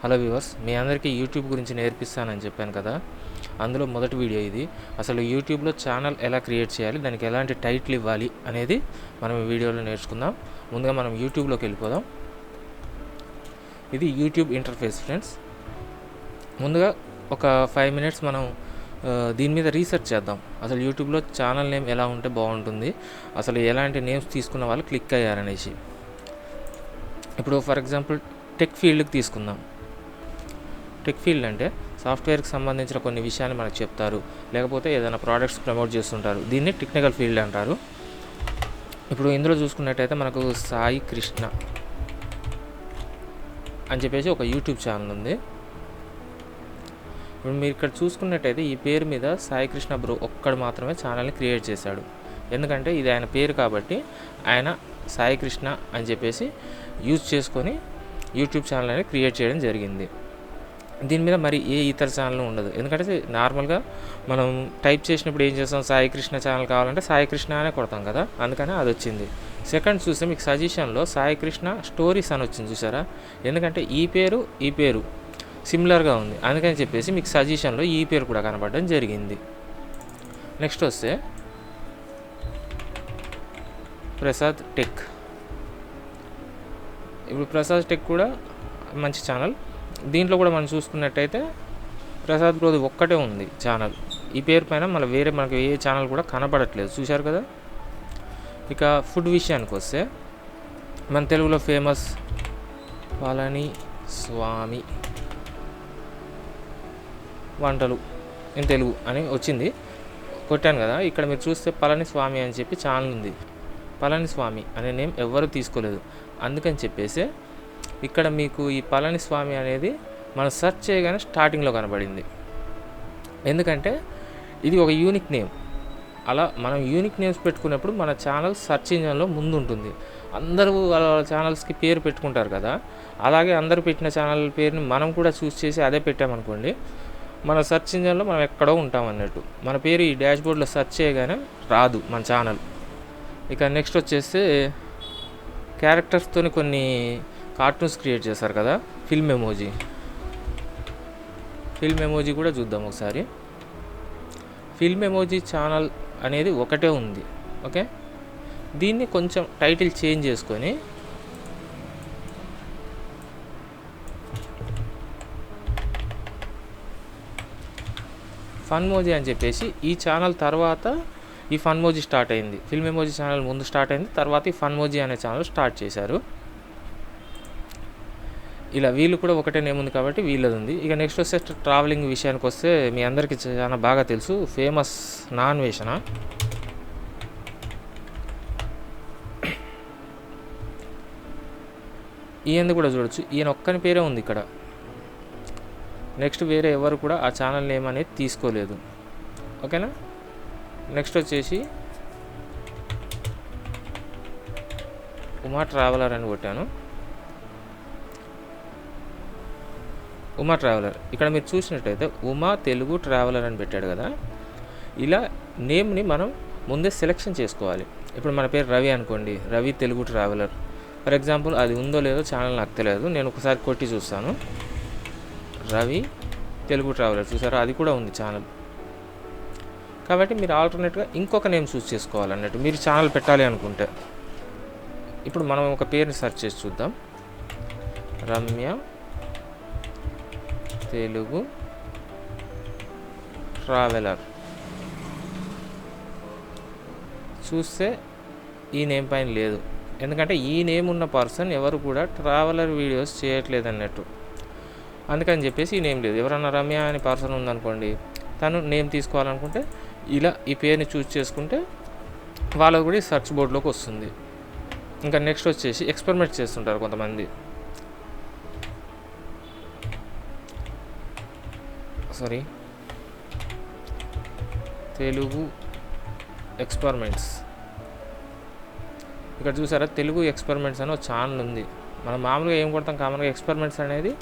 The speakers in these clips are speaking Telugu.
హలో వ్యూవర్స్, మీ అందరికీ యూట్యూబ్ గురించి నేర్పిస్తానని చెప్పాను కదా. అందులో మొదటి వీడియో ఇది. అసలు యూట్యూబ్లో ఛానల్ ఎలా క్రియేట్ చేయాలి, దానికి ఎలాంటి టైటిల్ ఇవ్వాలి అనేది మనం ఈ వీడియోలో నేర్చుకుందాం. ముందుగా మనం యూట్యూబ్లోకి వెళ్ళిపోదాం. ఇది యూట్యూబ్ ఇంటర్ఫేస్ ఫ్రెండ్స్. ముందుగా ఒక 5 minutes మనం దీని మీద రీసెర్చ్ చేద్దాం. అసలు యూట్యూబ్లో ఛానల్ నేమ్ ఎలా ఉంటే బాగుంటుంది, అసలు ఎలాంటి నేమ్స్ తీసుకున్న వాళ్ళు క్లిక్ అయ్యారనేసి. ఇప్పుడు ఫర్ ఎగ్జాంపుల్ టెక్ ఫీల్డ్కి తీసుకుందాం. టెక్ ఫీల్డ్ అంటే సాఫ్ట్వేర్కి సంబంధించిన కొన్ని విషయాలు మనకు చెప్తారు, లేకపోతే ఏదైనా ప్రోడక్ట్స్ ప్రమోట్ చేస్తుంటారు. దీన్ని టెక్నికల్ ఫీల్డ్ అంటారు. ఇప్పుడు ఇందులో చూసుకున్నట్టయితే మనకు సాయి కృష్ణ అని చెప్పేసి ఒక యూట్యూబ్ ఛానల్ ఉంది. ఇప్పుడు మీరు ఇక్కడ చూసుకున్నట్టయితే ఈ పేరు మీద సాయి కృష్ణ బ్రో ఒక్కడు మాత్రమే ఛానల్ని క్రియేట్ చేశాడు. ఎందుకంటే ఇది ఆయన పేరు కాబట్టి ఆయన సాయి కృష్ణ అని చెప్పేసి యూజ్ చేసుకొని యూట్యూబ్ ఛానల్ అనేది క్రియేట్ చేయడం జరిగింది. దీని మీద మరి ఏ ఇతర ఛానల్ ఉండదు. ఎందుకంటే నార్మల్గా మనం టైప్ చేసినప్పుడు ఏం చేస్తాం, సాయి కృష్ణ ఛానల్ కావాలంటే సాయి కృష్ణ అనే కొడతాం కదా, అందుకనే అది వచ్చింది. సెకండ్ చూస్తే మీకు సజెషన్లో సాయి కృష్ణ స్టోరీస్ అని వచ్చింది చూసారా. ఎందుకంటే ఈ పేరు సిమిలర్గా ఉంది, అందుకని చెప్పేసి మీకు సజెషన్లో ఈ పేరు కూడా కనపడడం జరిగింది. నెక్స్ట్ వస్తే ప్రసాద్ టెక్. ఇప్పుడు ప్రసాద్ టెక్ కూడా మంచి ఛానల్. దీంట్లో కూడా మనం చూసుకున్నట్టయితే ప్రసాద్ బ్రోది ఒక్కటే ఉంది ఛానల్. ఈ పేరు పైన మళ్ళీ వేరే మనకు ఏ ఛానల్ కూడా కనపడట్లేదు, చూశారు కదా. ఇక ఫుడ్ విషయానికి వస్తే మన తెలుగులో ఫేమస్ పళని స్వామి వంటలు ఇన్ తెలుగు అని వచ్చింది, కొట్టాను కదా. ఇక్కడ మీరు చూస్తే పళని స్వామి అని చెప్పి ఛానల్ ఉంది. పళని స్వామి అనే నేమ్ ఎవరు తీసుకోలేదు, అందుకని చెప్పేసి ఇక్కడ మీకు ఈ పళని స్వామి అనేది మనం సెర్చ్ చేయగానే స్టార్టింగ్లో కనబడింది. ఎందుకంటే ఇది ఒక యూనిక్ నేమ్. అలా మనం యూనిక్ నేమ్స్ పెట్టుకున్నప్పుడు మన ఛానల్ సెర్చ్ ఇంజన్లో ముందు ఉంటుంది. అందరూ వాళ్ళ ఛానల్స్కి పేరు పెట్టుకుంటారు కదా, అలాగే అందరూ పెట్టిన ఛానల్ పేరుని మనం కూడా చూస్ చేసి అదే పెట్టామనుకోండి, మన సెర్చ్ ఇంజన్లో మనం ఎక్కడో ఉంటాం అన్నట్టు. మన పేరు ఈ డాష్ బోర్డ్లో సెర్చ్ చేయగానే రాదు మన ఛానల్. ఇక నెక్స్ట్ వచ్చేస్తే క్యారెక్టర్స్తో కొన్ని కార్టూన్స్ క్రియేట్ చేశారు కదా, ఫిల్మ్ ఎమోజీ కూడా చూద్దాం ఒకసారి. ఫిల్మ్ ఎమోజీ ఛానల్ అనేది ఒకటే ఉంది, ఓకే. దీన్ని కొంచెం టైటిల్ చేంజ్ చేసుకొని ఫన్మోజీ అని చెప్పేసి ఈ ఛానల్ తర్వాత ఈ ఫన్మోజీ స్టార్ట్ అయింది. ఫిల్మ్ ఎమోజీ ఛానల్ ముందు స్టార్ట్ అయింది, తర్వాత ఈ ఫన్మోజీ అనే ఛానల్ స్టార్ట్ చేశారు. ఇలా వీళ్ళు కూడా ఒకటే నేమ్ ఉంది కాబట్టి వీళ్ళది ఉంది. ఇక నెక్స్ట్ వస్తే ట్రావెలింగ్ విషయానికి వస్తే మీ అందరికీ చాలా బాగా తెలుసు, ఫేమస్ నాన్వేషణ. ఈయనది కూడా చూడొచ్చు, ఈయన ఒక్కని పేరే ఉంది ఇక్కడ. నెక్స్ట్ వేరే ఎవరు కూడా ఆ ఛానల్ నేమ్ అనేది తీసుకోలేదు, ఓకేనా. నెక్స్ట్ వచ్చేసి ఉమా ట్రావెలర్ అని కొట్టాను. ఉమా ట్రావెలర్ ఇక్కడ మీరు చూసినట్టయితే ఉమా తెలుగు ట్రావెలర్ అని పెట్టాడు కదా. ఇలా నేమ్ని మనం ముందే సెలెక్షన్ చేసుకోవాలి. ఇప్పుడు మన పేరు రవి అనుకోండి, Ravi Telugu traveller for example. అది ఉందో లేదో ఛానల్ నాకు తెలియదు, నేను ఒకసారి కొట్టి చూస్తాను. రవి తెలుగు ట్రావెలర్ చూసారా, అది కూడా ఉంది ఛానల్. కాబట్టి మీరు ఆల్టర్నేట్గా ఇంకొక నేమ్ చూస్ చేసుకోవాలన్నట్టు మీరు ఛానల్ పెట్టాలి అనుకుంటే. ఇప్పుడు మనం ఒక పేరుని సెర్చ్ చేసి చూద్దాం. రమ్య తెలుగు ట్రావెలర్ చూస్తే ఈ నేమ్ పైన లేదు, ఎందుకంటే ఈ నేమ్ ఉన్న పర్సన్ ఎవరు కూడా ట్రావెలర్ వీడియోస్ చేయట్లేదు అన్నట్టు, అందుకని చెప్పేసి ఈ నేమ్ లేదు. ఎవరన్నా రమ్య అనే పర్సన్ ఉందనుకోండి, తను నేమ్ తీసుకోవాలనుకుంటే ఇలా ఈ పేరుని చూస్ చేసుకుంటే వాళ్ళకు కూడా సెర్చ్ బోర్డులోకి వస్తుంది. ఇంకా నెక్స్ట్ వచ్చేసి ఎక్స్పెరిమెంట్ చేస్తుంటారు కొంతమంది. తెలుగు ఎక్స్పెరిమెంట్స్ ఇక్కడ చూసారా, తెలుగు ఎక్స్పెరిమెంట్స్ అని ఒక ఛానల్ ఉంది. మనం మామూలుగా ఏం కొడతాం, కామన్గా ఎక్స్పెరిమెంట్స్ అనేది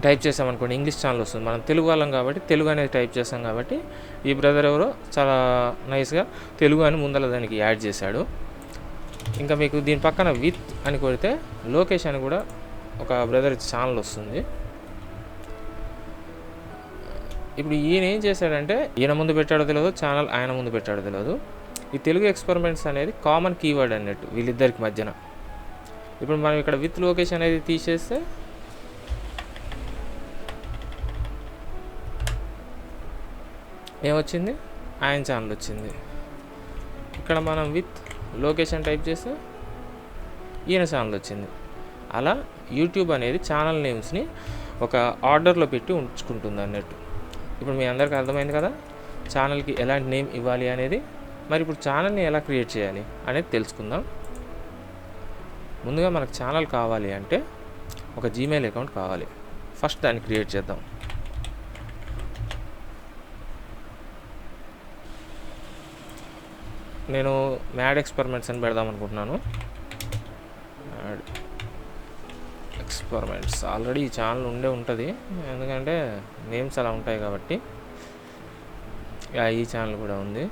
టైప్ చేసామనుకోండి ఇంగ్లీష్ ఛానల్ వస్తుంది. మనం తెలుగు వాళ్ళం కాబట్టి తెలుగు అనేది టైప్ చేస్తాం కాబట్టి ఈ బ్రదర్ ఎవరో చాలా నైస్గా తెలుగు అని ముందర దానికి యాడ్ చేశాడు. ఇంకా మీకు దీని పక్కన విత్ అని కొడితే లోకేష్ అని కూడా ఒక బ్రదర్ ఛానల్ వస్తుంది. ఇప్పుడు ఈయన ఏం చేశాడంటే, ఈయన ముందు పెట్టాడో తెలియదు, ఛానల్ ఆయన ముందు పెట్టాడో తెలియదు. ఈ తెలుగు ఎక్స్పెరిమెంట్స్ అనేది కామన్ కీవర్డ్ అన్నట్టు వీళ్ళిద్దరికి మధ్యన. ఇప్పుడు మనం ఇక్కడ విత్ లొకేషన్ అనేది తీసేస్తే ఏమొచ్చింది, ఆయన ఛానల్ వచ్చింది. ఇక్కడ మనం విత్ లొకేషన్ టైప్ చేస్తే ఈయన ఛానల్ వచ్చింది. అలా యూట్యూబ్ అనేది ఛానల్ నేమ్స్ని ఒక ఆర్డర్లో పెట్టి ఉంచుకుంటుంది అన్నట్టు. ఇప్పుడు మీ అందరికీ అర్థమైంది కదా ఛానల్కి ఎలాంటి నేమ్ ఇవ్వాలి అనేది. మరి ఇప్పుడు ఛానల్ని ఎలా క్రియేట్ చేయాలి అనేది తెలుసుకుందాం. ముందుగా మనకు ఛానల్ కావాలి అంటే ఒక జీమెయిల్ అకౌంట్ కావాలి. ఫస్ట్ దాన్ని క్రియేట్ చేద్దాం. నేను మ్యాడ్ ఎక్స్పెరిమెంట్స్ అని పెడదాం అనుకుంటున్నాను. మ్యాడ్ ఎక్స్పెరిమెంట్స్ ఆల్రెడీ ఈ ఛానల్ ఉంటుంది, ఎందుకంటే నేమ్స్ అలా ఉంటాయి కాబట్టి. ఈ ఛానల్ కూడా ఉంది.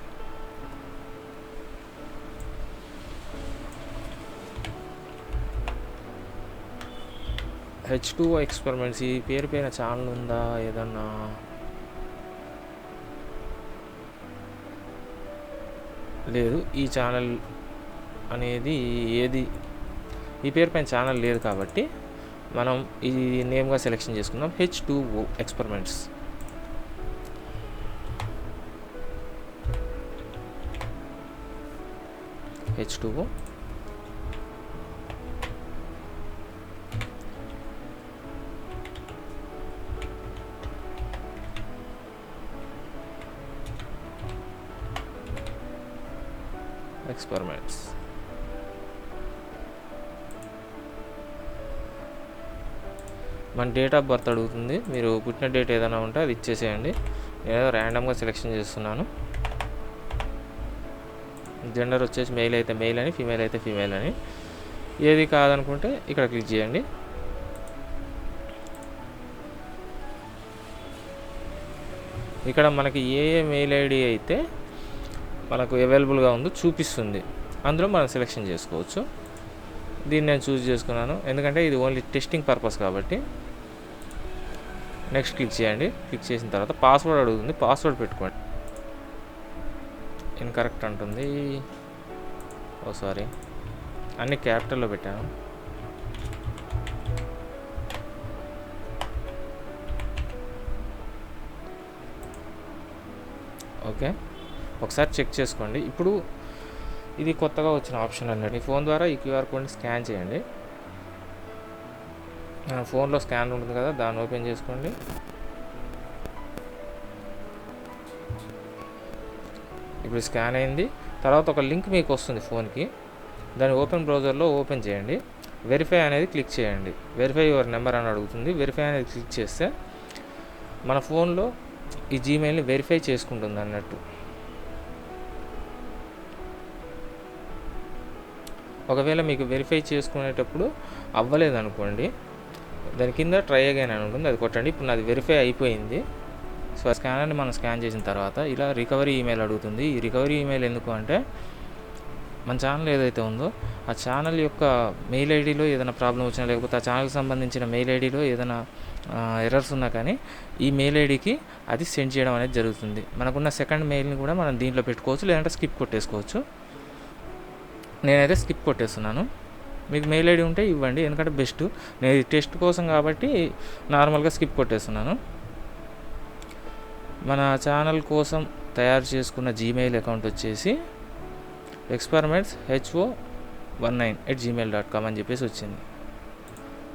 H2O ఎక్స్పెరిమెంట్స్ ఈ పేరు పైన ఛానల్ ఉందా ఏదన్నా? లేదు. ఈ ఛానల్ అనేది ఏది, ఈ పేరు పైన ఛానల్ లేదు కాబట్టి మనం ఈ నేమ్గా సెలెక్షన్ చేసుకుందాం. H2O experiments. H2O experiments. మన డేట్ ఆఫ్ బర్త్ అడుగుతుంది. మీరు పుట్టిన డేట్ ఏదైనా ఉంటే అది ఇచ్చేసేయండి. నేను ర్యాండమ్గా సెలెక్షన్ చేస్తున్నాను. జెండర్ వచ్చేసి మెయిల్ అయితే మెయిల్ అని, ఫీమేల్ అయితే ఫీమేల్ అని. ఏది కాదనుకుంటే ఇక్కడ క్లిక్ చేయండి. ఇక్కడ మనకి ఏ మెయిల్ ఐడి అయితే మనకు అవైలబుల్గా ఉందో చూపిస్తుంది. అందులో మనం సెలెక్షన్ చేసుకోవచ్చు. దీన్ని నేను చూస్ చేసుకున్నాను ఎందుకంటే ఇది ఓన్లీ టెస్టింగ్ పర్పస్ కాబట్టి. నెక్స్ట్ క్లిక్ చేయండి. క్లిక్ చేసిన తర్వాత పాస్వర్డ్ అడుగుతుంది. పాస్వర్డ్ పెట్టుకోండి. ఇన్కరెక్ట్ అంటుంది. సారీ, అన్ని క్యాపిటల్లో పెట్టాను. ఓకే, ఒకసారి చెక్ చేసుకోండి. ఇప్పుడు ఇది కొత్తగా వచ్చిన ఆప్షన్ అన్నట్టు. మీ ఫోన్ ద్వారా ఈ క్యూఆర్ కోడ్ని స్కాన్ చేయండి. ఫోన్లో స్కాన్ ఉంటుంది కదా, దాన్ని ఓపెన్ చేసుకోండి. ఇప్పుడు స్కాన్ అయింది. తర్వాత ఒక లింక్ మీకు వస్తుంది ఫోన్కి. దాన్ని ఓపెన్ బ్రౌజర్లో ఓపెన్ చేయండి. వెరిఫై అనేది క్లిక్ చేయండి. వెరిఫై యువర్ నెంబర్ అని అడుగుతుంది. వెరిఫై అనేది క్లిక్ చేస్తే మన ఫోన్లో ఈ జీమెయిల్ని వెరిఫై చేసుకుంటుంది అన్నట్టు. ఒకవేళ మీకు వెరిఫై చేసుకునేటప్పుడు అవ్వలేదనుకోండి, దాని కింద ట్రై అగైన్ అని ఉంటుంది, అది కొట్టండి. ఇప్పుడు నాది వెరిఫై అయిపోయింది. సో ఆ స్కానర్ని మనం స్కాన్ చేసిన తర్వాత ఇలా రికవరీ ఈమెయిల్ అడుగుతుంది. ఈ రికవరీ ఈమెయిల్ ఎందుకు అంటే మన ఛానల్ ఏదైతే ఉందో ఆ ఛానల్ యొక్క మెయిల్ ఐడిలో ఏదైనా ప్రాబ్లం వచ్చినా, లేకపోతే ఆ ఛానల్కి సంబంధించిన మెయిల్ ఐడిలో ఏదైనా ఎర్రర్స్ ఉన్నా కానీ ఈ మెయిల్ ఐడికి అది సెండ్ చేయడం అనేది జరుగుతుంది. మనకున్న సెకండ్ మెయిల్ని కూడా మనం దీంట్లో పెట్టుకోవచ్చు, లేదంటే స్కిప్ కొట్టేసుకోవచ్చు. నేనైతే స్కిప్ కొట్టేస్తున్నాను. మీకు మెయిల్ ఐడి ఉంటే ఇవ్వండి, ఎందుకంటే బెస్ట్. నేను టెస్ట్ కోసం కాబట్టి నార్మల్గా స్కిప్ కొట్టేస్తున్నాను. మన ఛానల్ కోసం తయారు చేసుకున్న జీమెయిల్ అకౌంట్ వచ్చేసి experiments@ho19@gmail.com అని చెప్పేసి వచ్చింది.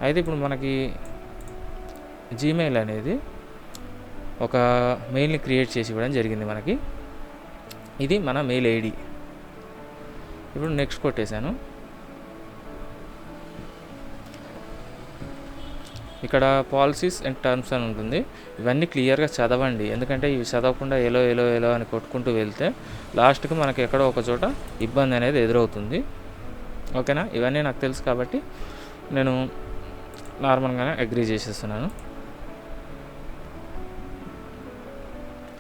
అయితే ఇప్పుడు మనకి జీమెయిల్ అనేది ఒక మెయిల్ని క్రియేట్ చేసి ఇవ్వడం జరిగింది మనకి. ఇది మన మెయిల్ ఐడి. ఇప్పుడు నెక్స్ట్ కొట్టేశాను. ఇక్కడ పాలసీస్ అండ్ టర్మ్స్ అని ఉంటుంది. ఇవన్నీ క్లియర్గా చదవండి, ఎందుకంటే ఇవి చదవకుండా ఎలో ఎలో ఎలో అని కొట్టుకుంటూ వెళ్తే లాస్ట్కి మనకి ఎక్కడో ఒక చోట ఇబ్బంది అనేది ఎదురవుతుంది. ఓకేనా? ఇవన్నీ నాకు తెలుసు కాబట్టి నేను నార్మల్గానే అగ్రీ చేసేస్తున్నాను.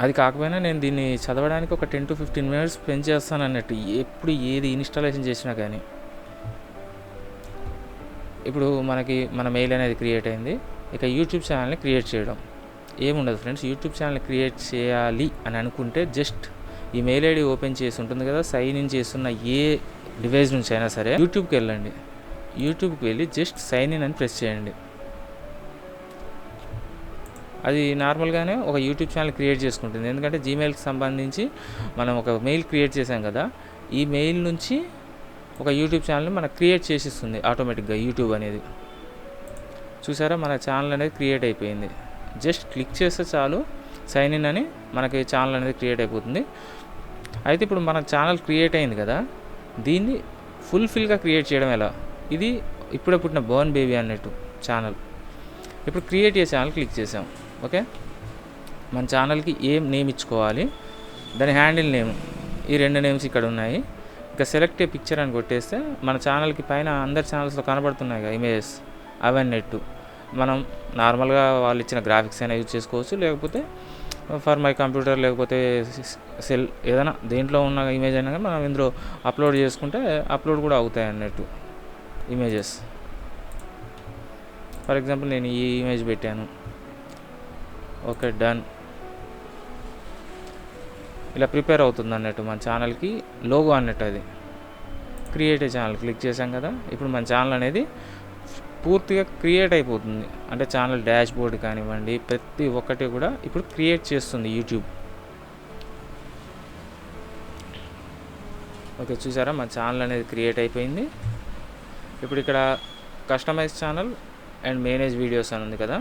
అది కాకపోయినా నేను దీన్ని చదవడానికి ఒక 10 to 15 minutes స్పెండ్ చేస్తాను అన్నట్టు, ఎప్పుడు ఏది ఇన్స్టాలేషన్ చేసినా కానీ. ఇప్పుడు మనకి మన మెయిల్ అనేది క్రియేట్ అయింది. ఇక యూట్యూబ్ ఛానల్ని క్రియేట్ చేయడం ఏముండదు ఫ్రెండ్స్. యూట్యూబ్ ఛానల్ క్రియేట్ చేయాలి అని అనుకుంటే జస్ట్ ఈ మెయిల్ ఐడి ఓపెన్ చేసి ఉంటుంది కదా, సైన్ ఇన్ చేస్తున్న ఏ డివైస్ నుంచి అయినా సరే యూట్యూబ్కి వెళ్ళండి. యూట్యూబ్కి వెళ్ళి జస్ట్ సైన్ ఇన్ అని ప్రెస్ చేయండి. అది నార్మల్గానే ఒక యూట్యూబ్ ఛానల్ క్రియేట్ చేసుకుంటుంది. ఎందుకంటే జీమెయిల్కి సంబంధించి మనం ఒక మెయిల్ క్రియేట్ చేసాం కదా, ఈ మెయిల్ నుంచి ఒక యూట్యూబ్ ఛానల్ని మనకు క్రియేట్ చేసిస్తుంది ఆటోమేటిక్గా యూట్యూబ్ అనేది. చూసారా, మన ఛానల్ అనేది క్రియేట్ అయిపోయింది. జస్ట్ క్లిక్ చేస్తే చాలు, సైన్ ఇన్ అని మనకి ఛానల్ అనేది క్రియేట్ అయిపోతుంది. అయితే ఇప్పుడు మన ఛానల్ క్రియేట్ అయింది కదా, దీన్ని ఫుల్ఫిల్గా క్రియేట్ చేయడం ఎలా? ఇది ఇప్పుడే పుట్టిన బోర్న్ బేబీ అన్నట్టు ఛానల్. ఇప్పుడు క్రియేట్ చేసే ఛానల్ క్లిక్ చేసాం. ఓకే, మన ఛానల్కి ఏం నేమ్ ఇచ్చుకోవాలి, దాని హ్యాండిల్ నేమ్, ఈ 2 నేమ్స్ ఇక్కడ ఉన్నాయి. ఇంకా సెలెక్ట్ ఏ పిక్చర్ అని కొట్టేస్తే మన ఛానల్కి పైన అందరి ఛానల్స్లో కనబడుతున్నాయి కదా ఇమేజెస్, అవన్నట్టు మనం నార్మల్గా వాళ్ళు ఇచ్చిన గ్రాఫిక్స్ అయినా యూజ్ చేసుకోవచ్చు, లేకపోతే ఫర్ మై కంప్యూటర్, లేకపోతే సెల్, ఏదైనా దేంట్లో ఉన్న ఇమేజ్ అయినా మనం ఇందులో అప్లోడ్ చేసుకుంటే అప్లోడ్ కూడా అవుతాయి అన్నట్టు ఇమేజెస్. ఫర్ ఎగ్జాంపుల్ నేను ఈ ఇమేజ్ పెట్టాను. Okay, done. ఇలా ప్రిపేర్ అవుతుంది అన్నట్టు మన ఛానల్కి లోగో అన్నట్టు. అది క్రియేట్ ఏ ఛానల్ క్లిక్ చేసాం కదా, ఇప్పుడు మన ఛానల్ అనేది పూర్తిగా క్రియేట్ అయిపోతుంది. అంటే ఛానల్ డాష్ బోర్డ్ కానివ్వండి, ప్రతి ఒక్కటి కూడా ఇప్పుడు క్రియేట్ చేస్తుంది యూట్యూబ్. ఓకే, చూసారా మన ఛానల్ అనేది క్రియేట్ అయిపోయింది. ఇప్పుడు ఇక్కడ customise channel and manage videos అని ఉంది కదా.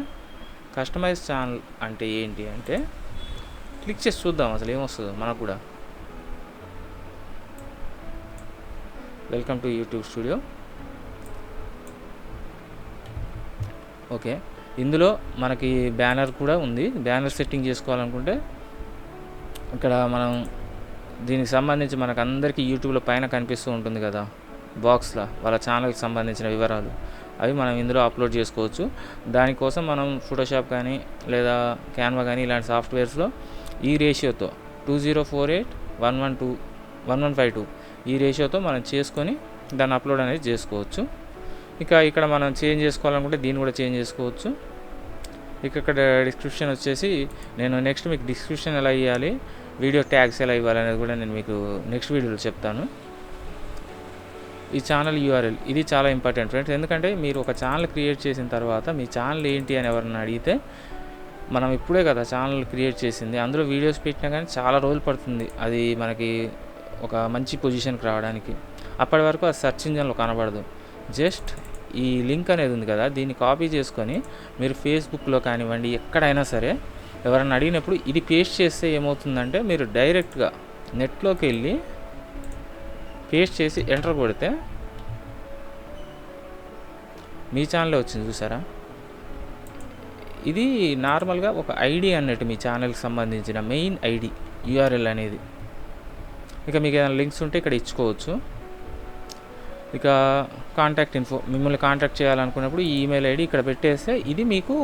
కస్టమైజ్ ఛానల్ అంటే ఏంటి అంటే, క్లిక్ చేసి చూద్దాం అసలు ఏమొస్తుందో మనకు కూడా. Welcome to YouTube studio. Okay, ఇందులో మనకి బ్యానర్ కూడా ఉంది. బ్యానర్ సెట్టింగ్ చేసుకోవాలనుకుంటే ఇక్కడ మనం దీనికి సంబంధించి మనకు అందరికీ యూట్యూబ్లో పైన కనిపిస్తూ ఉంటుంది కదా బాక్స్లో, వాళ్ళ ఛానల్కి సంబంధించిన వివరాలు, అవి మనం ఇందులో అప్లోడ్ చేసుకోవచ్చు. దానికోసం మనం ఫోటోషాప్ కానీ లేదా క్యాన్వా కానీ ఇలాంటి సాఫ్ట్వేర్స్లో ఈ రేషియోతో 2048:112:1152 ఈ రేషియోతో మనం చేసుకొని దాన్ని అప్లోడ్ అనేది చేసుకోవచ్చు. ఇక ఇక్కడ మనం చేంజ్ చేసుకోవాలనుకుంటే దీన్ని కూడా చేంజ్ చేసుకోవచ్చు. ఇక్కడ డిస్క్రిప్షన్ వచ్చేసి నేను నెక్స్ట్ మీకు డిస్క్రిప్షన్ ఎలా ఇవ్వాలి, వీడియో ట్యాగ్స్ ఎలా ఇవ్వాలి అనేది కూడా నేను మీకు నెక్స్ట్ వీడియోలో చెప్తాను. ఈ ఛానల్ యూఆర్ఎల్ ఇది చాలా ఇంపార్టెంట్ ఫ్రెండ్స్. ఎందుకంటే మీరు ఒక ఛానల్ క్రియేట్ చేసిన తర్వాత మీ ఛానల్ ఏంటి అని ఎవరన్నా అడిగితే, మనం ఇప్పుడే కదా ఛానల్ క్రియేట్ చేసింది, అందులో వీడియోస్ పెట్టినా కానీ చాలా రోజులు పడుతుంది అది మనకి ఒక మంచి పొజిషన్కి రావడానికి. అప్పటి వరకు అది సెర్చ్ ఇంజన్లో కనబడదు. జస్ట్ ఈ లింక్ అనేది ఉంది కదా, దీన్ని కాపీ చేసుకొని మీరు ఫేస్బుక్లో కానివ్వండి ఎక్కడైనా సరే ఎవరైనా అడిగినప్పుడు ఇది పేస్ట్ చేస్తే ఏమవుతుందంటే, మీరు డైరెక్ట్గా నెట్లోకి వెళ్ళి పేస్ట్ చేసి ఎంటర్ కొడితే మీ ఛానలే వచ్చింది. చూసారా, ఇది నార్మల్గా ఒక ఐడి అన్నట్టు, మీ ఛానల్కి సంబంధించిన మెయిన్ ఐడి యూఆర్ఎల్ అనేది. ఇక మీకు ఏదైనా లింక్స్ ఉంటే ఇక్కడ ఇచ్చుకోవచ్చు. ఇక కాంటాక్ట్ ఇన్ఫో, మిమ్మల్ని కాంటాక్ట్ చేయాలనుకున్నప్పుడు ఈ ఈమెయిల్ ఐడి ఇక్కడ పెట్టేస్తే ఇది మీకు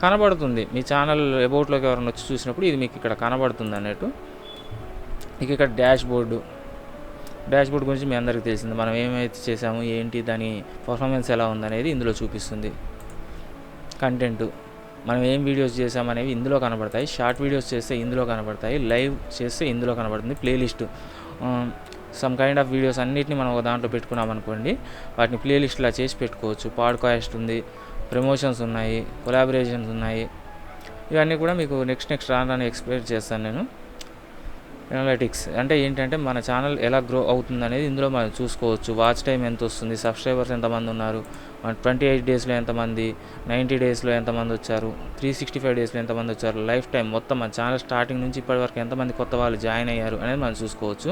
కనబడుతుంది. మీ ఛానల్ అబౌట్లోకి ఎవరైనా వచ్చి చూసినప్పుడు ఇది మీకు ఇక్కడ కనబడుతుంది అన్నట్టు. ఇక ఇక్కడ డాష్ బోర్డు గురించి మీ అందరికీ తెలిసింది. మనం ఏమైతే చేసాము ఏంటి, దాని పర్ఫార్మెన్స్ ఎలా ఉందనేది ఇందులో చూపిస్తుంది. కంటెంట్, మనం ఏం వీడియోస్ చేసామనేవి ఇందులో కనబడతాయి. షార్ట్ వీడియోస్ చేస్తే ఇందులో కనబడతాయి, లైవ్ చేస్తే ఇందులో కనబడుతుంది. Playlist, some kind of videos అన్నిటిని మనం ఒక దాంట్లో పెట్టుకున్నాం అనుకోండి, వాటిని ప్లేలిస్ట్లా చేసి పెట్టుకోవచ్చు. పాడ్కాస్ట్ ఉంది, ప్రమోషన్స్ ఉన్నాయి, కొలాబరేషన్స్ ఉన్నాయి. ఇవన్నీ కూడా మీకు నెక్స్ట్ రాని ఎక్స్ప్లెయిన్ చేస్తాను నేను. అనలిటిక్స్ అంటే ఏంటంటే మన ఛానల్ ఎలా గ్రో అవుతుంది అనేది ఇందులో మనం చూసుకోవచ్చు. వాచ్ టైం ఎంత వస్తుంది, సబ్స్క్రైబర్స్ ఎంతమంది ఉన్నారు, 28 డేస్లో ఎంతమంది, 90 డేస్లో ఎంతమంది వచ్చారు, 365 డేస్లో ఎంతమంది వచ్చారు, లైఫ్ టైం మొత్తం మన ఛానల్ స్టార్టింగ్ నుంచి ఇప్పటి వరకు ఎంతమంది కొత్త వాళ్ళు జాయిన్ అయ్యారు అనేది మనం చూసుకోవచ్చు.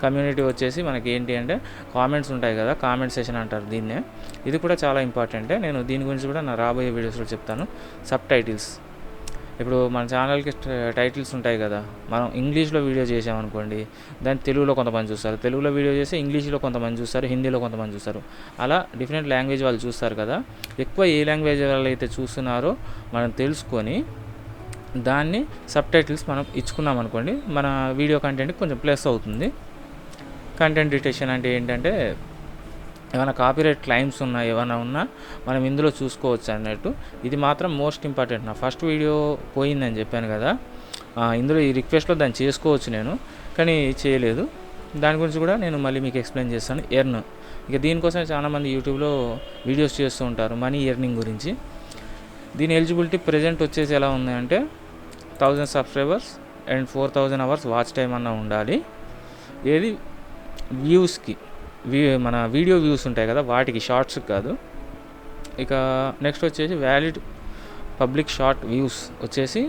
కమ్యూనిటీ వచ్చేసి మనకి ఏంటి అంటే కామెంట్స్ ఉంటాయి కదా, కామెంట్ సెషన్ అంటారు దీన్నే. ఇది కూడా చాలా ఇంపార్టెంటే. నేను దీని గురించి కూడా నా రాబోయే వీడియోస్లో చెప్తాను. సబ్ టైటిల్స్, ఇప్పుడు మన ఛానల్కి టైటిల్స్ ఉంటాయి కదా, మనం ఇంగ్లీష్లో వీడియో చేసామనుకోండి, దాన్ని తెలుగులో కొంతమంది చూస్తారు, తెలుగులో వీడియో చేస్తే ఇంగ్లీష్లో కొంతమంది చూస్తారు, హిందీలో కొంతమంది చూస్తారు. అలా డిఫరెంట్ లాంగ్వేజ్ వాళ్ళు చూస్తారు కదా. ఎక్కువ ఏ లాంగ్వేజ్ వాళ్ళు అయితే చూస్తున్నారో మనం తెలుసుకొని దాన్ని సబ్ టైటిల్స్ మనం ఇచ్చుకున్నాం అనుకోండి, మన వీడియో కంటెంట్కి కొంచెం ప్లస్ అవుతుంది. కంటెంట్ డిటెక్షన్ అంటే ఏంటంటే, ఏమైనా కాపీరైట్ క్లైమ్స్ ఉన్నా ఏమైనా ఉన్నా మనం ఇందులో చూసుకోవచ్చు అన్నట్టు. ఇది మాత్రం మోస్ట్ ఇంపార్టెంట్. నా ఫస్ట్ వీడియో పోయిందని చెప్పాను కదా, ఇందులో ఈ రిక్వెస్ట్లో దాన్ని చేసుకోవచ్చు నేను, కానీ చేయలేదు. దాని గురించి కూడా నేను మళ్ళీ మీకు ఎక్స్ప్లెయిన్ చేస్తాను. ఎర్న్ ఇక దీనికోసం చాలామంది యూట్యూబ్లో వీడియోస్ చేస్తూ ఉంటారు మనీ ఎర్నింగ్ గురించి. దీని ఎలిజిబిలిటీ ప్రజెంట్ వచ్చేసి ఎలా ఉందంటే 1000 subscribers and 4000 hours watch time అన్న ఉండాలి. ఏది వ్యూస్కి, మన వీడియో వ్యూస్ ఉంటాయి కదా వాటికి, షార్ట్స్కి కాదు. ఇక నెక్స్ట్ వచ్చేసి వ్యాలిడ్ పబ్లిక్ షార్ట్ వ్యూస్ వచ్చేసి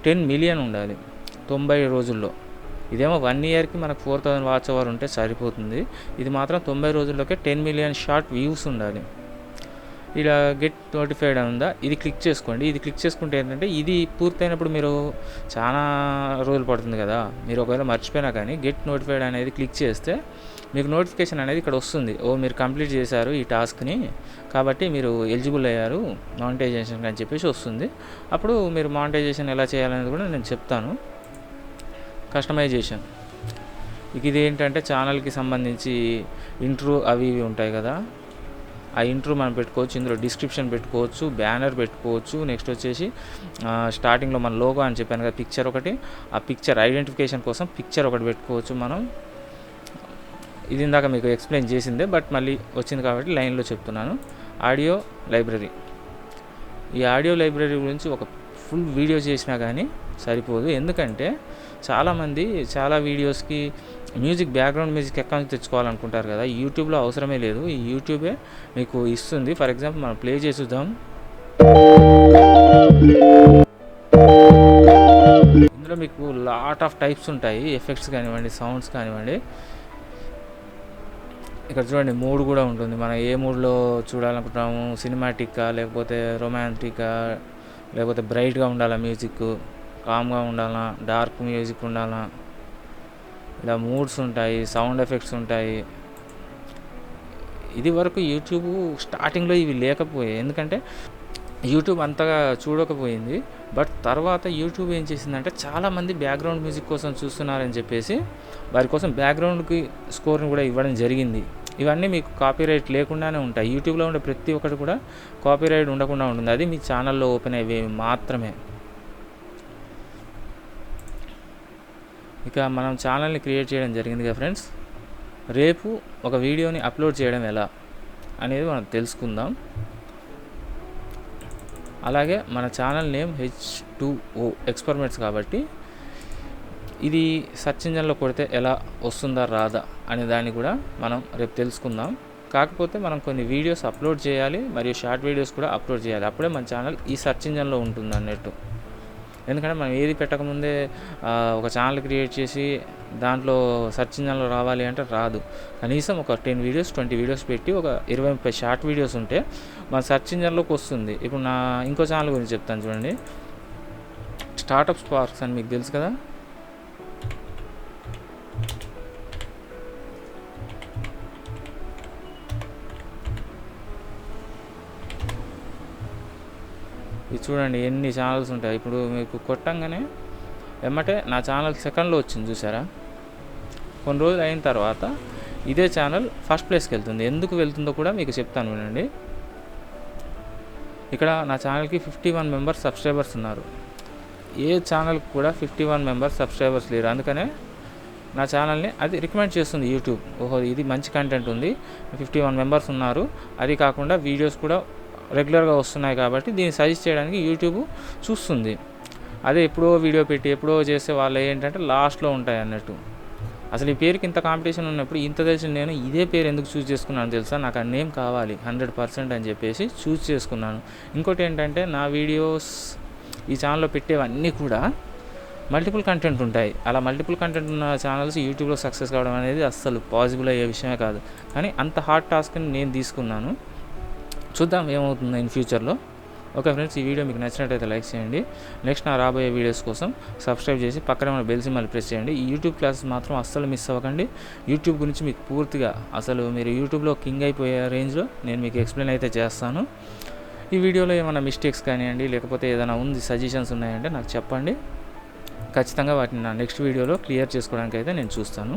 10 మిలియన్ ఉండాలి 90 రోజుల్లో. ఇదేమో 1 ఇయర్కి మనకు 4000 వాచ్ అవర్ ఉంటే సరిపోతుంది. ఇది మాత్రం 90 రోజుల్లోకే 10 మిలియన్ షార్ట్ వ్యూస్ ఉండాలి. ఇలా గెట్ నోటిఫైడ్ అని ఉందా, ఇది క్లిక్ చేసుకోండి. ఇది క్లిక్ చేసుకుంటే ఏంటంటే ఇది పూర్తయినప్పుడు మీరు చాలా రోజులు పడుతుంది కదా, మీరు ఒకవేళ మర్చిపోయినా కానీ గెట్ నోటిఫైడ్ అనేది క్లిక్ చేస్తే మీకు నోటిఫికేషన్ అనేది ఇక్కడ వస్తుంది. మీరు కంప్లీట్ చేశారు ఈ టాస్క్ని, కాబట్టి మీరు ఎలిజిబుల్ అయ్యారు మానిటైజేషన్ అని చెప్పేసి వస్తుంది. అప్పుడు మీరు మానిటైజేషన్ ఎలా చేయాలనేది కూడా నేను చెప్తాను. కస్టమైజేషన్, ఇది ఏంటంటే ఛానల్కి సంబంధించి ఇంట్రో అవి ఇవి ఉంటాయి కదా, ఆ ఇంట్రో మనం పెట్టుకోవచ్చు. ఇందులో డిస్క్రిప్షన్ పెట్టుకోవచ్చు, బ్యానర్ పెట్టుకోవచ్చు. నెక్స్ట్ వచ్చేసి స్టార్టింగ్లో మన లోగో అని చెప్పాను కదా, పిక్చర్ ఒకటి, ఆ పిక్చర్ ఐడెంటిఫికేషన్ కోసం పిక్చర్ ఒకటి పెట్టుకోవచ్చు మనం. ఇది ఇందాక మీకు ఎక్స్ప్లెయిన్ చేసిందే, బట్ మళ్ళీ వచ్చింది కాబట్టి లైన్లో చెప్తున్నాను. ఆడియో లైబ్రరీ, ఈ ఆడియో లైబ్రరీ గురించి ఒక ఫుల్ వీడియో చేసినా కానీ సరిపోదు. ఎందుకంటే చాలామంది చాలా వీడియోస్కి మ్యూజిక్, బ్యాక్గ్రౌండ్ మ్యూజిక్ ఎక్కడి నుంచి తెచ్చుకోవాలనుకుంటారు కదా, యూట్యూబ్లో అవసరమే లేదు, ఈ యూట్యూబే మీకు ఇస్తుంది. ఫర్ ఎగ్జాంపుల్ మనం ప్లే చేసి చూద్దాం. ఇందులో మీకు లాట్ ఆఫ్ టైప్స్ ఉంటాయి, ఎఫెక్ట్స్ కానివ్వండి, సౌండ్స్ కానివ్వండి. ఇక్కడ చూడండి మూడ్ కూడా ఉంటుంది, మనం ఏ మూడ్లో చూడాలనుకుంటున్నాము, సినిమాటిక్గా లేకపోతే రొమాంటిక్గా, లేకపోతే బ్రైట్గా ఉండాలా మ్యూజిక్, కామ్గా ఉండాలా, డార్క్ మ్యూజిక్ ఉండాలా, ఇలా మూడ్స్ ఉంటాయి, సౌండ్ ఎఫెక్ట్స్ ఉంటాయి. ఇది వరకు యూట్యూబ్ స్టార్టింగ్లో ఇవి లేకపోయాయి, ఎందుకంటే యూట్యూబ్ అంతగా చూడకపోయింది. బట్ తర్వాత యూట్యూబ్ ఏం చేసిందంటే చాలామంది బ్యాక్గ్రౌండ్ మ్యూజిక్ కోసం చూస్తున్నారని చెప్పేసి వారి కోసం బ్యాక్గ్రౌండ్కి స్కోర్ని కూడా ఇవ్వడం జరిగింది. ఇవన్నీ మీకు కాపీరైట్ లేకుండానే ఉంటాయి. యూట్యూబ్లో ఉండే ప్రతి ఒక్కటి కూడా కాపీరైట్ ఉండకుండా ఉంటుంది. అది మీ ఛానల్లో ఓపెన్ అయ్యేవి మాత్రమే. ఇక మనం ఛానల్ని క్రియేట్ చేయడం జరిగింది కదా ఫ్రెండ్స్. రేపు ఒక వీడియోని అప్లోడ్ చేయడం ఎలా అనేది మనం తెలుసుకుందాం. అలాగే మన ఛానల్ నేమ్ H2O ఎక్స్పెరిమెంట్స్ కాబట్టి ఇది సెర్చ్ ఇంజన్లో కొడితే ఎలా వస్తుందా రాదా అనే దాన్ని కూడా మనం రేపు తెలుసుకుందాం. కాకపోతే మనం కొన్ని వీడియోస్ అప్లోడ్ చేయాలి, మరియు షార్ట్ వీడియోస్ కూడా అప్లోడ్ చేయాలి. అప్పుడే మన ఛానల్ ఈ సెర్చ్ ఇంజన్లో ఉంటుంది అన్నట్టు. ఎందుకంటే మనం ఏది పెట్టకముందే ఒక ఛానల్ క్రియేట్ చేసి దాంట్లో సెర్చ్ ఇంజన్లో రావాలి అంటే రాదు. కనీసం ఒక 10 వీడియోస్ 20 వీడియోస్ పెట్టి ఒక 20-30 షార్ట్ వీడియోస్ ఉంటే మన సెర్చ్ ఇంజన్లోకి వస్తుంది. ఇప్పుడు నా ఇంకో ఛానల్ గురించి చెప్తాను చూడండి, స్టార్టప్ స్పార్క్స్ అని మీకు తెలుసు కదా. ఇది చూడండి ఎన్ని ఛానల్స్ ఉంటాయి. ఇప్పుడు మీకు కొట్టంగానే ఏమంటే నా ఛానల్ సెకండ్లో వచ్చింది చూసారా. కొన్ని రోజులు అయిన తర్వాత ఇదే ఛానల్ ఫస్ట్ ప్లేస్కి వెళ్తుంది. ఎందుకు వెళ్తుందో కూడా మీకు చెప్తాను వినండి. ఇక్కడ నా ఛానల్కి 51 మెంబర్స్ సబ్స్క్రైబర్స్ ఉన్నారు. ఏ ఛానల్కి కూడా 51 మెంబర్స్ సబ్స్క్రైబర్స్ లేరు. అందుకనే నా ఛానల్ని అది రికమెండ్ చేస్తుంది యూట్యూబ్. ఓహో ఇది మంచి కంటెంట్ ఉంది, 51 మెంబర్స్ ఉన్నారు, అది కాకుండా వీడియోస్ కూడా రెగ్యులర్గా వస్తున్నాయి కాబట్టి దీన్ని సజెస్ట్ చేయడానికి యూట్యూబ్ చూస్తుంది. అదే ఎప్పుడో వీడియో పెట్టి ఎప్పుడో చేసే వాళ్ళు ఏంటంటే లాస్ట్లో ఉంటాయి అన్నట్టు. అసలు ఈ పేరుకి ఇంత కాంపిటీషన్ ఉన్నప్పుడు ఇంత తెలిసిన నేను ఇదే పేరు ఎందుకు చూస్ చేసుకున్నాను తెలుసా, నాకు ఆ నేమ్ కావాలి 100% అని చెప్పేసి చూస్ చేసుకున్నాను. ఇంకోటి ఏంటంటే నా వీడియోస్ ఈ ఛానల్లో పెట్టేవన్నీ కూడా మల్టిపుల్ కంటెంట్ ఉంటాయి. అలా మల్టిపుల్ కంటెంట్ ఉన్న ఛానల్స్ యూట్యూబ్లో సక్సెస్ కావడం అనేది అస్సలు పాసిబుల్ అయ్యే విషయమే కాదు. కానీ అంత హార్డ్ టాస్క్ని నేను తీసుకున్నాను. చూద్దాం ఏమవుతుందో ఇన్ ఫ్యూచర్లో. ఓకే ఫ్రెండ్స్, ఈ వీడియో మీకు నచ్చినట్టయితే లైక్ చేయండి. నెక్స్ట్ నా రాబోయే వీడియోస్ కోసం సబ్స్క్రైబ్ చేసి పక్కనే మన బెల్ సింబల్ ప్రెస్ చేయండి. ఈ యూట్యూబ్ క్లాసెస్ మాత్రం అస్సలు మిస్ అవ్వకండి. యూట్యూబ్ గురించి మీకు పూర్తిగా అసలు మీరు యూట్యూబ్లో కింగ్ అయిపోయే రేంజ్లో నేను మీకు ఎక్స్ప్లెయిన్ అయితే చేస్తాను. ఈ వీడియోలో ఏమైనా మిస్టేక్స్ కానివ్వండి, లేకపోతే ఏదైనా ఉంది సజెషన్స్ ఉన్నాయంటే నాకు చెప్పండి. ఖచ్చితంగా వాటిని నా నెక్స్ట్ వీడియోలో క్లియర్ చేసుకోవడానికి అయితే నేను చూస్తాను.